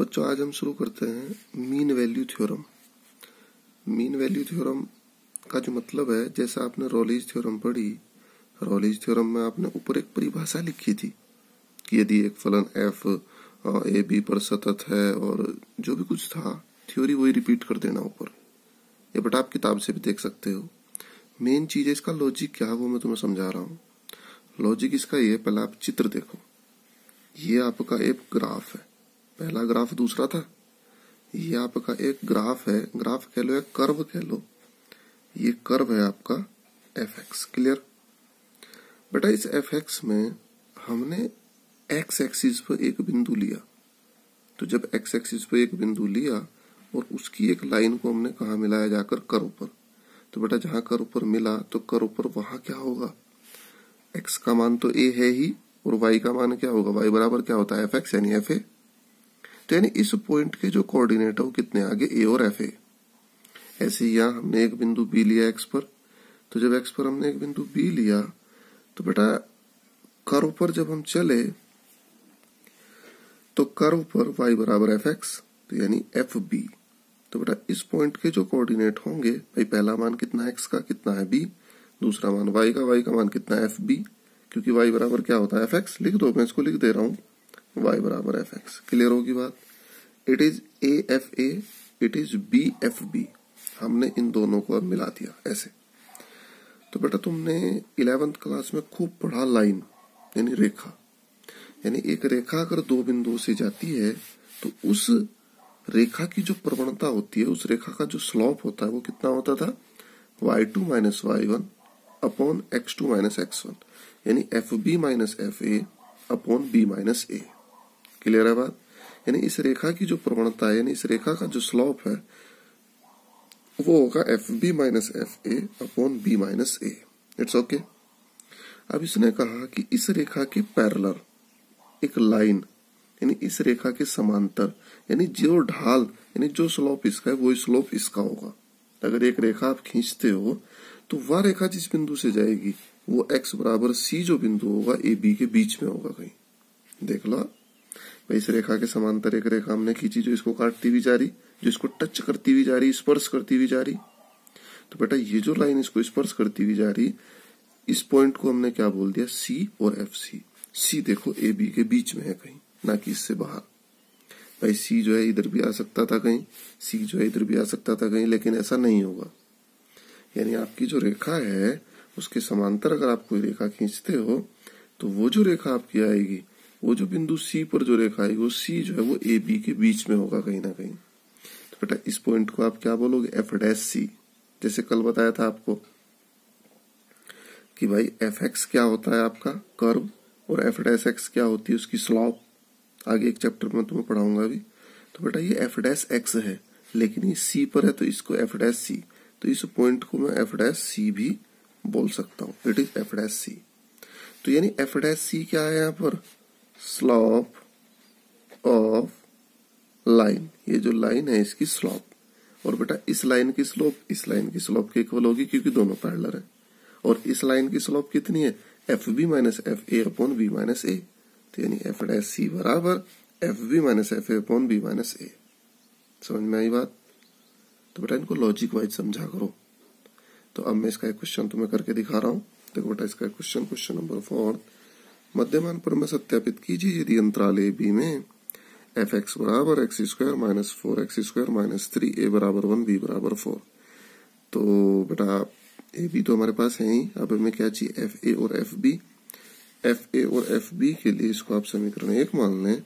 बच्चों आज हम शुरू करते हैं mean value theorem. Mean value theorem का जो मतलब है, जैसा आपने रॉलेज थ्योरम पढ़ी, रॉलेज थ्योरम में आपने ऊपर एक परिभाषा लिखी थी कि यदि एक फलन एफ ए बी पर सतत है और जो भी कुछ था थ्योरी वही रिपीट कर देना ऊपर। ये बट आप किताब से भी देख सकते हो। मेन चीज है इसका लॉजिक क्या है वो मैं तुम्हें समझा रहा हूँ। लॉजिक इसका ये, पहले आप चित्र देखो। ये आपका एक ग्राफ है, पहला ग्राफ दूसरा था। ये आपका एक ग्राफ है, ग्राफ कह लो या कर्व कह लो। ये कर्व है आपका एफ एक्स। क्लियर बेटा? इस एफ एक्स में हमने एक्स एक्सिस पर एक बिंदु लिया। तो जब एक्स एक्सिस पर एक बिंदु लिया और उसकी एक लाइन को हमने कहा मिलाया जाकर कर्व पर, तो बेटा जहां कर्व पर मिला तो कर्व पर वहां क्या होगा? एक्स का मान तो ए है ही और वाई का मान क्या होगा? वाई बराबर क्या होता है? एफ एक्स यानी एफ ए। तो यानी इस पॉइंट के जो कोऑर्डिनेट है वो कितने आगे? ए और एफ ए। ऐसे ही यहां हमने एक बिंदु बी लिया एक्स पर। तो जब एक्स पर हमने एक बिंदु बी लिया तो बेटा कर्व पर जब हम चले तो कर्व पर वाई बराबर एफ एक्स, तो यानी एफ बी। तो बेटा इस पॉइंट के जो कोऑर्डिनेट होंगे, भाई पहला मान कितना एक्स का, कितना है बी। दूसरा मान वाई का मान कितना है एफ बी, क्योंकि वाई बराबर क्या होता है? F x. लिख दो, मैं इसको लिख दे रहा हूं, y बराबर एफ एक्स। क्लियर होगी बात? It is a f a, it is b f b. हमने इन दोनों को अब मिला दिया ऐसे। तो बेटा तुमने 11th क्लास में खूब पढ़ा लाइन यानी रेखा। यानी एक रेखा अगर दो बिंदुओं से जाती है तो उस रेखा की जो प्रवणता होती है, उस रेखा का जो स्लोप होता है वो कितना होता था? y2 minus y1 upon x2 माइनस x1, यानी f B minus F A upon B minus a. Clear है बात? यानी इस रेखा की जो प्रवणता है, यानी इस रेखा का जो स्लोप है वो होगा f B minus F A upon B minus a. It's okay. अब इसने कहा कि इस रेखा के पैरेलल एक लाइन, यानी इस रेखा के समांतर, यानी जो ढाल, यानी जो स्लोप इसका है वही स्लोप इसका होगा। अगर एक रेखा आप खींचते हो तो वह रेखा जिस बिंदु से जाएगी वो x बराबर c जो बिंदु होगा ए बी के बीच में होगा कहीं। देख लो भाई, इस रेखा के समांतर एक रेखा हमने खींची जो इसको काटती भी जा रही, जो इसको टच करती भी जा रही, स्पर्श करती भी जा रही। तो बेटा ये जो लाइन इसको स्पर्श करती भी जा रही, इस पॉइंट को हमने क्या बोल दिया? सी और एफ सी। सी देखो ए बी के बीच में है कहीं, ना कि इससे बाहर। भाई सी जो है इधर भी आ सकता था कहीं, सी जो है इधर भी आ सकता था कहीं, लेकिन ऐसा नहीं होगा। यानी आपकी जो रेखा है उसके समांतर अगर आप कोई रेखा खींचते हो तो वो जो रेखा आपकी आएगी, वो जो बिंदु सी पर जो रेखा आएगी, वो सी जो है वो ए बी के बीच में होगा कहीं ना कहीं। तो बेटा इस पॉइंट को आप क्या बोलोगे? एफ डैश सी। जैसे कल बताया था आपको कि भाई एफ एक्स क्या होता है आपका कर्व और एफ डैश एक्स क्या होती है उसकी स्लॉप। आगे एक चैप्टर में तुम्हें पढ़ाऊंगा अभी। तो बेटा ये एफ डैश एक्स है, लेकिन ये सी पर है तो इसको एफ डैश सी। तो इस पॉइंट को मैं एफ डैश सी भी बोल सकता हूँ। इट इज एफ डैश सी। तो यानी एफ डैश सी क्या है यहाँ पर? Slope of line. ये जो लाइन है इसकी स्लॉप। और बेटा इस लाइन की स्लोप इस लाइन की स्लोप के इक्वल होगी क्योंकि दोनों पैरेलल है। और इस लाइन की स्लोप कितनी है? F B minus F A upon B minus A. तो यानी एफ डैश सी बराबर F B minus F A upon B minus A. समझ में आई बात? तो बेटा इनको लॉजिक वाइज समझा करो। तो अब मैं इसका एक क्वेश्चन तुम्हें करके दिखा रहा हूँ। देखो बेटा इसका क्वेश्चन नंबर 4। मध्यमान पर में सत्यापित कीजिए यदि अंतराल ए बी में एफ एक्स बराबर x square minus 4x square minus 3 ए बराबर 1 बी बराबर 4। तो बेटा ए बी तो हमारे पास है ही। अब हमें क्या चाहिए? एफ ए और एफ बी। एफ ए और एफ बी के लिए इसको आप समीकरण 1 मान लें।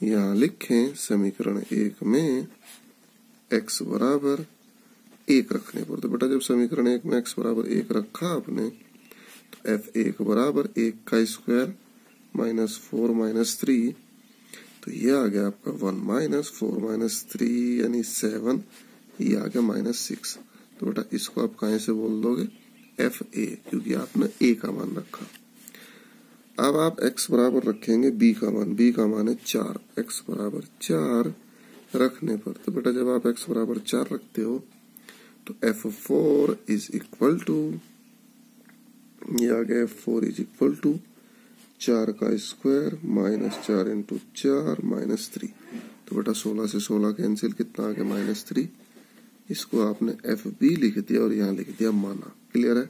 यहाँ लिखें समीकरण 1 में x बराबर 1 रखने पर। तो बेटा जब समीकरण 1 में x बराबर 1 रखा आपने तो एफ 1 बराबर 1 का स्क्वायर माइनस 4 माइनस 3, तो ये आ गया आपका 1 माइनस 4 माइनस 3 यानी 7, ये आ गया माइनस 6। तो बेटा इसको आप कहां से बोल दोगे? एफ ए, क्योंकि आपने ए का मान रखा। अब आप x बराबर रखेंगे b का मान। b का मान है 4। x बराबर 4 रखने पर, तो बेटा जब आप x बराबर 4 रखते हो तो f4 इज इक्वल टू, ये आ गया f4 इज इक्वल टू 4 का स्क्वायर माइनस 4 इंटू 4 माइनस 3। तो तो बेटा 16 से 16 कैंसिल, कितना आ गया -3। इसको आपने एफ बी लिख दिया और यहाँ लिख दिया माना। क्लियर है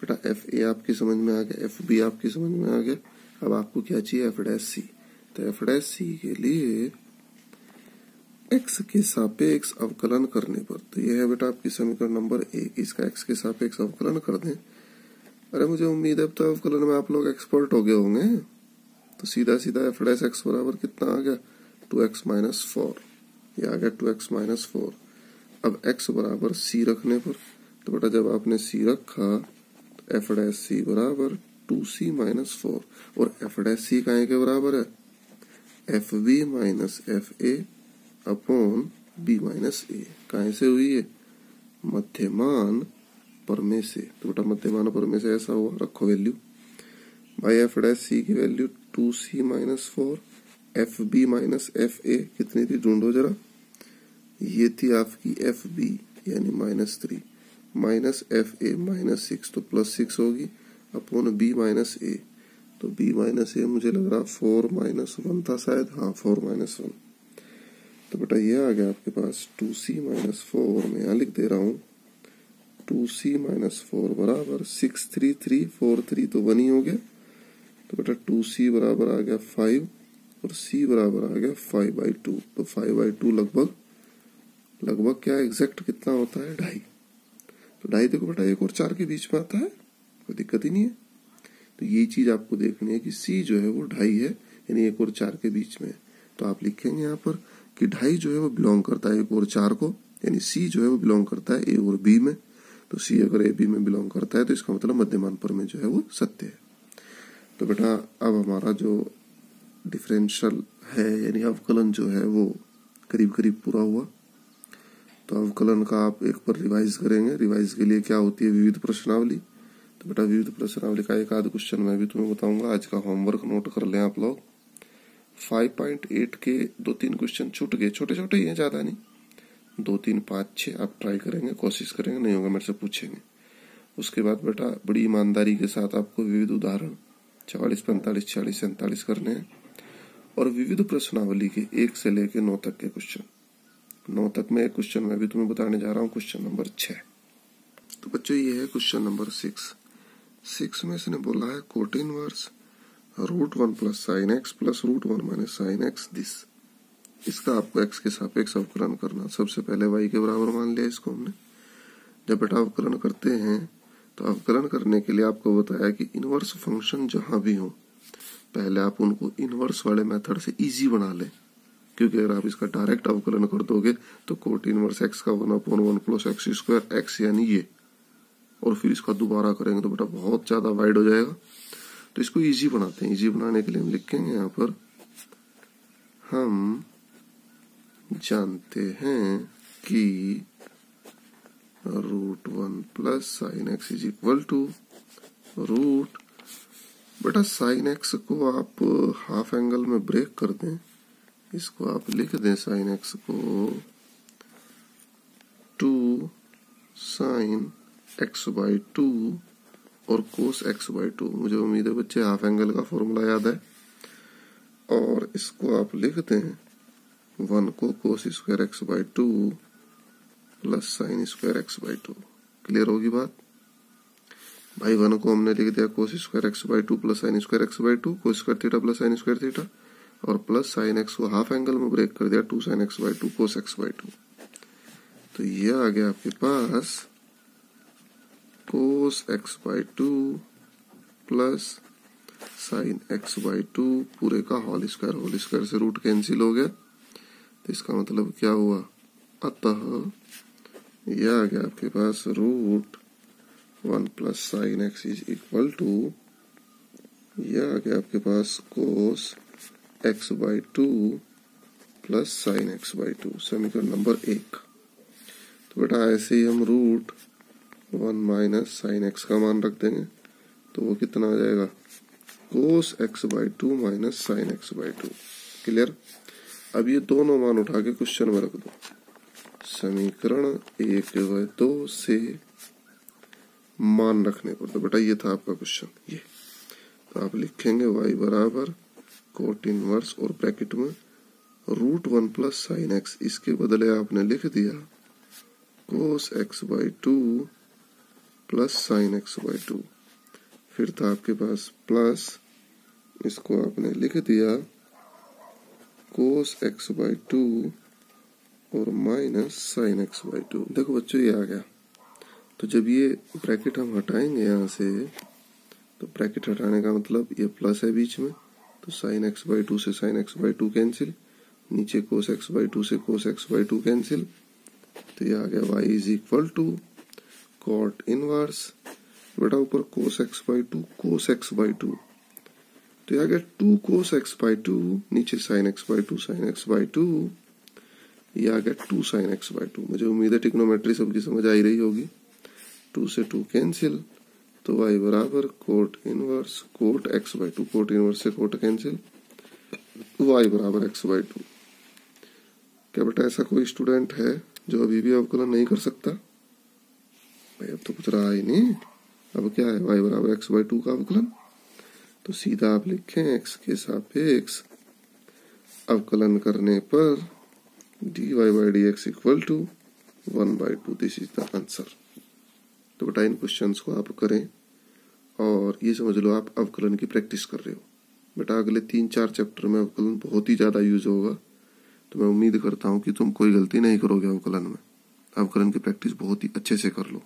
बेटा? एफ ए आपकी समझ में आ गया, एफ बी आपकी समझ में आ गया। अब आपको क्या चाहिए? एफ डैश सी। तो एफ डैश सी के लिए एक्स के सापेक्ष अवकलन करने पर, तो यह है बेटा आपकी समीकरण नंबर 1। इसका एक्स के सापेक्ष अवकलन कर दें। अरे मुझे उम्मीद है तो अवकलन में आप लोग एक्सपर्ट हो गए होंगे। तो सीधा सीधा एफ डैश एक्स बराबर कितना आ गया? 2x - 4। ये आ गया 2x - 4। अब x बराबर c रखने पर, तो बेटा जब आपने c रखा तो एफ डैश सी बराबर 2c - 4 और एफ डैश सी काहे के बराबर है? F B minus F A upon B minus A. काहे से हुई है? मध्यमान प्रमेय से। तो बेटा मध्यमान प्रमेय से ऐसा हुआ, रखो वैल्यू। भाई एफ डैश सी की value 2c - 4, f B minus F a कितनी थी? ढूंढो जरा। ये थी आपकी एफ बी यानी -3 माइनस एफ ए -6, तो +6 होगी अपॉन बी माइनस ए। तो बी माइनस ए मुझे लग रहा 4 - 1 था शायद। हाँ 4 - 1। तो बेटा ये आ गया आपके पास 2c - 4। मैं यहाँ लिख दे रहा हूँ 2c - 4 बराबर 6 3 3 4 3 तो 1 ही हो गया। तो बेटा 2c बराबर आ गया 5 और c बराबर आ गया 5/2। तो 5/2 लगभग क्या एग्जैक्ट कितना होता है? 2.5। तो 2.5 देखो बेटा 1 और 4 के बीच में आता है, कोई दिक्कत ही नहीं है। तो ये चीज आपको देखनी है कि c जो है वो 2.5 है यानी 1 और 4 के बीच में। तो आप लिखेंगे यहाँ पर कि 2.5 जो है वो बिलोंग करता है 1 और 4 को, यानी c जो है वो बिलोंग करता है a और b में। तो c अगर a b में बिलोंग करता है तो इसका मतलब मध्यमान प्रमेय जो है वो सत्य है। तो बेटा अब हमारा जो डिफरेंशियल है यानी अवकलन जो है वो करीब करीब पूरा हुआ। तो अवकलन का आप एक बार रिवाइज करेंगे। रिवाइज के लिए क्या होती है? विविध प्रश्नावली। तो बेटा विविध प्रश्नावली का एक आध क्वेश्चन मैं भी तुम्हें बताऊंगा। आज का होमवर्क नोट कर लें आप लोग। 5.8 के 2-3 क्वेश्चन छूट गए, छोटे छोटे ही हैं, ज्यादा नहीं। 2 3 5 6 आप ट्राई करेंगे, कोशिश करेंगे, नहीं होगा मेरे से पूछेंगे। उसके बाद बेटा बड़ी ईमानदारी के साथ आपको विविध उदाहरण 44 45 46 47 करने हैं और विविध प्रश्नावली के 1 से लेकर 9 तक के क्वेश्चन। 9 तक में एक क्वेश्चन मैं भी तुम्हें बताने जा रहा हूँ, क्वेश्चन नंबर 6। तो बच्चों ये है क्वेश्चन नंबर 6 में इसने बोला है cot inverse √1 + sin x + √1 - sin x this. इसका आपको x के सापेक्ष अवकलन करना। सबसे पहले y के बराबर मान लिया इसको हमने। जब बेटा अवकलन करते हैं तो अवकलन करने के लिए आपको बताया कि इनवर्स फंक्शन जहां भी हो पहले आप उनको इनवर्स वाले मेथड से इजी बना लें, क्योंकि अगर आप इसका डायरेक्ट अवकलन कर दोगे तो कोट इनवर्स x का 1/1 + x² x यानी ये, और फिर इसका दोबारा करेंगे तो बेटा बहुत ज्यादा वाइड हो जाएगा। तो इसको इजी बनाते हैं। इजी बनाने के लिए हम लिखेंगे यहाँ पर हम जानते हैं कि √1 + sin x = रूट। बेटा sin x को आप हाफ एंगल में ब्रेक कर दें, इसको आप लिख दें sin x को 2 sin x/2 और cos x/2। मुझे उम्मीद है बच्चे हाफ एंगल का फॉर्मूला याद है। और इसको आप लिख दें 1 को cos² x/2 + sin² x/2। Clear होगी बात? भाई 1 को हमने लिख दिया cos² x/2 + sin² x/2, cos² θ + sin² θ, और प्लस sin x को हाफ एंगल में ब्रेक कर दिया 2 sin x/2 cos x/2। तो ये आ गया आपके पास cos x/2 + sin x/2 पूरे का होल स्क्वायर से रूट कैंसिल हो गया। तो इसका मतलब क्या हुआ? अतः यह आ गया आपके पास √1 + sin x = यह आ गया आपके पास cos x/2 + sin x/2, समीकरण नंबर 1। तो बेटा ऐसे ही हम √1 - sin x का मान रख देंगे तो वो कितना आ जाएगा? cos x/2 - sin x/2। Clear? अब ये दोनों मान उठा के क्वेश्चन में रख दो। समीकरण 1 व 2 से मान रखने पर, तो बेटा ये था आपका क्वेश्चन। ये तो आप लिखेंगे y बराबर कोट इनवर्स और ब्रैकेट में √1 प्लस साइन एक्स, इसके बदले आपने लिख दिया कोस x by 2 plus sine x by 2। फिर था आपके पास प्लस, इसको आपने लिख दिया कोस एक्स बाई 2 और माइनस साइन एक्स बाई 2। देखो बच्चों ये आ गया। तो जब ये ब्रैकेट हम हटाएंगे यहाँ से, तो ब्रैकेट हटाने का मतलब ये प्लस है बीच में, तो साइन एक्स बाई 2 से साइन एक्स बाई 2 कैंसिल, नीचे कोस एक्स बाई 2 से कोस एक्स बाई 2 कैंसिल। तो ये आ गया y is equal to cot inverse, बेटा ऊपर cos x by 2 cos x by 2, तो ये आ गया 2 कोस एक्स बाई 2, नीचे sine x by 2 sine x by 2, ये आ गया 2 साइन एक्स बाई 2। मुझे उम्मीद है ट्रिग्नोमेट्री सबकी समझ आ ही रही होगी। 2 से 2 कैंसिल, तो y बराबर cot inverse cot x by 2, cot inverse से कोट कैंसिल, y बराबर x बाई 2। क्या बेटा ऐसा कोई स्टूडेंट है जो अभी भी अवकलन नहीं कर सकता? भाई अब तो कुछ रहा ही नहीं। अब क्या है, y बराबर x बाई 2 का अवकलन। तो सीधा आप लिखें x के सापेक्ष अवकलन करने पर dy by dx equal to 1/2। This is the answer. तो बेटा इन क्वेश्चंस को आप करें और ये समझ लो आप अवकलन की प्रैक्टिस कर रहे हो। बेटा अगले 3-4 चैप्टर में अवकलन बहुत ही ज्यादा यूज होगा, तो मैं उम्मीद करता हूँ कि तुम कोई गलती नहीं करोगे अवकलन में। अवकलन की प्रैक्टिस बहुत ही अच्छे से कर लो।